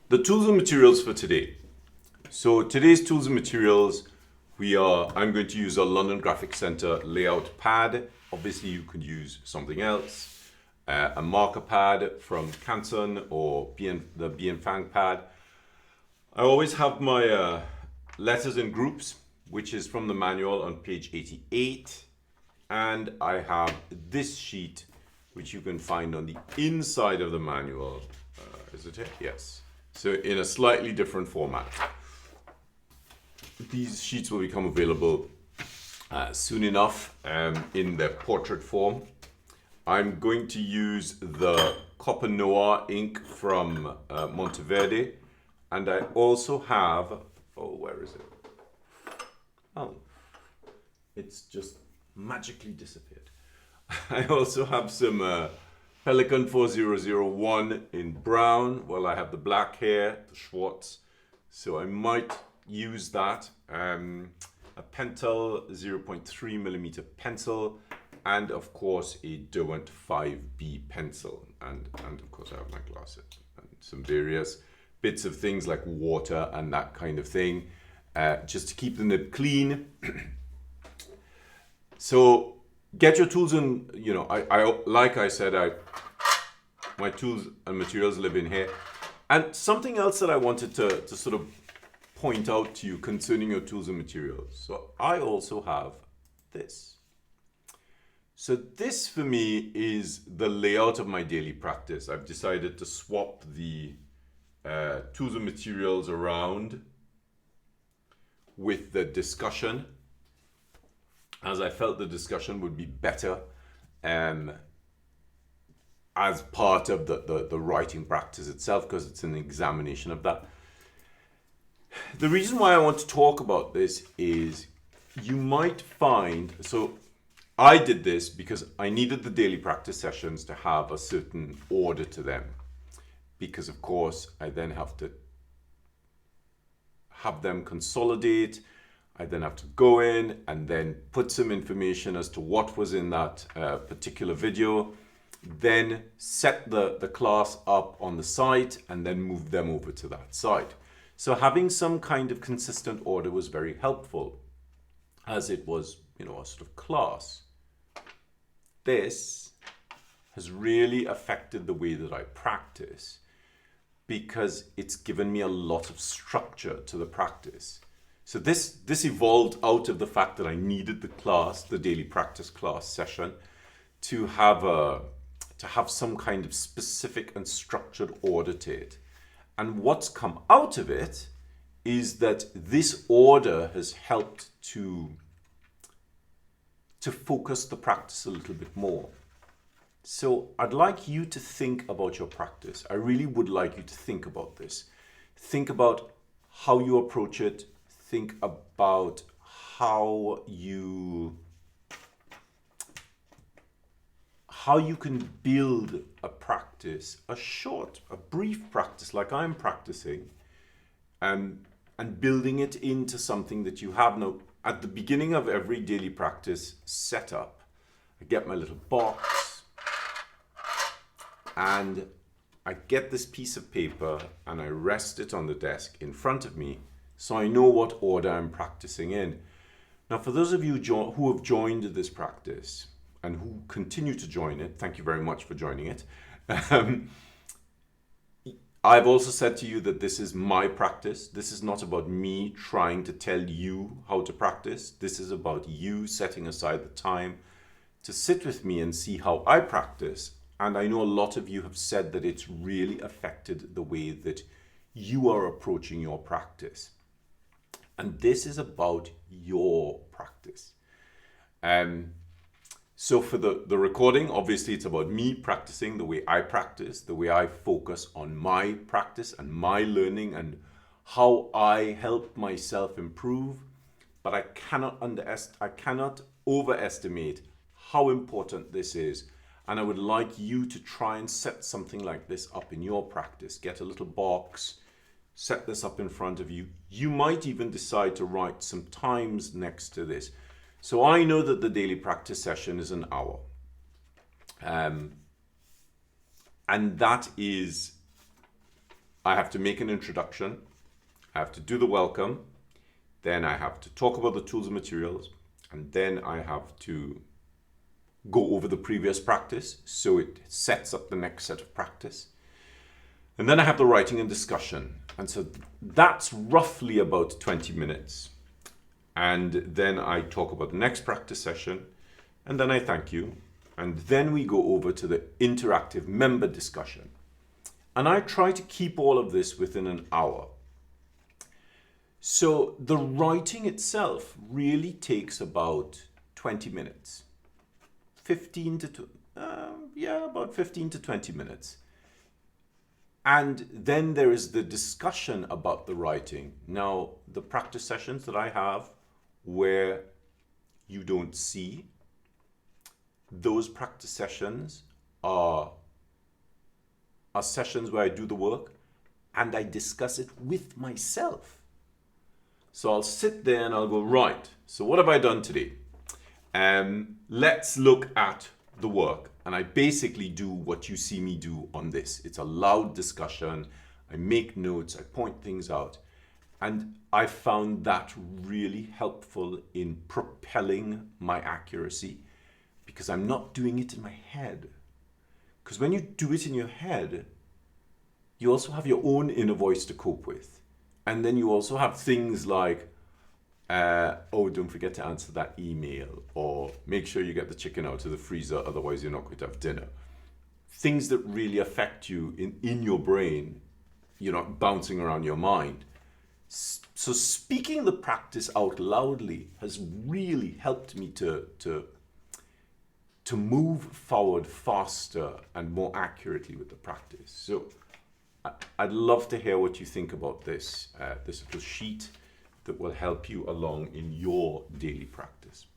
The tools and materials for today. So today's tools and materials, I'm going to use a London Graphics Center layout pad. Obviously you could use something else, a marker pad from Canson or the BN Fang pad. I always have my letters in groups, which is from the manual on page 88. And I have this sheet, which you can find on the inside of the manual. Is it here? Yes. So in a slightly different format. These sheets will become available soon enough in their portrait form. I'm going to use the Copper Noir ink from Monteverde. And I also have, where is it? Oh, it's just magically disappeared. I also have some Pelikan 4001 in brown. Well, I have the black here, the Schwartz. So I might use that. A Pentel 0.3 millimeter pencil, and of course a Derwent 5B pencil. And of course I have my glasses and some various bits of things like water and that kind of thing, just to keep the nib clean. So get your tools and, like I said, my tools and materials live in here. And something else that I wanted to sort of point out to you concerning your tools and materials. So I also have this. So this for me is the layout of my daily practice. I've decided to swap the tools and materials around with the discussion, as I felt the discussion would be better as part of the writing practice itself, because it's an examination of that. The reason why I want to talk about this is you might find, so I did this because I needed the daily practice sessions to have a certain order to them, because of course I then have to have them consolidate. I then have to go in and then put some information as to what was in that particular video, then set the class up on the site and then move them over to that site. So having some kind of consistent order was very helpful, as it was, a sort of class. This has really affected the way that I practice, because it's given me a lot of structure to the practice. So this evolved out of the fact that I needed the daily practice class session, to have some kind of specific and structured order to it. And what's come out of it is that this order has helped to focus the practice a little bit more. So I'd like you to think about your practice. I really would like you to think about this. Think about how you approach it. Think about how you can build a practice, a brief practice like I'm practicing, and building it into something that you have. Now, at the beginning of every daily practice setup, I get my little box and I get this piece of paper and I rest it on the desk in front of me, so I know what order I'm practicing in. Now, for those of you who have joined this practice and who continue to join it, thank you very much for joining it. I've also said to you that this is my practice. This is not about me trying to tell you how to practice. This is about you setting aside the time to sit with me and see how I practice. And I know a lot of you have said that it's really affected the way that you are approaching your practice. And this is about your practice. So for the recording, obviously it's about me practicing the way I practice, the way I focus on my practice and my learning and how I help myself improve. But I cannot overestimate how important this is. And I would like you to try and set something like this up in your practice. Get a little box, set this up in front of you. You might even decide to write some times next to this. So I know that the daily practice session is an hour. And that is I have to make an introduction, I have to do the welcome, then I have to talk about the tools and materials, and then I have to go over the previous practice, so it sets up the next set of practice. And then I have the writing and discussion. And so that's roughly about 20 minutes. And then I talk about the next practice session, and then I thank you. And then we go over to the interactive member discussion. And I try to keep all of this within an hour. So the writing itself really takes about 20 minutes. About 15 to 20 minutes. And then there is the discussion about the writing. Now, the practice sessions that I have where you don't see, those practice sessions are sessions where I do the work and I discuss it with myself. So I'll sit there and I'll go, right, so what have I done today? Let's look at the work. And I basically do what you see me do on this. It's a loud discussion. I make notes, I point things out. And I found that really helpful in propelling my accuracy because I'm not doing it in my head. Because when you do it in your head, you also have your own inner voice to cope with. And then you also have things like, oh, don't forget to answer that email, or make sure you get the chicken out of the freezer, otherwise you're not going to have dinner. Things that really affect you in your brain, you're not bouncing around your mind. So speaking the practice out loudly has really helped me to move forward faster and more accurately with the practice. So I'd love to hear what you think about this little sheet that will help you along in your daily practice.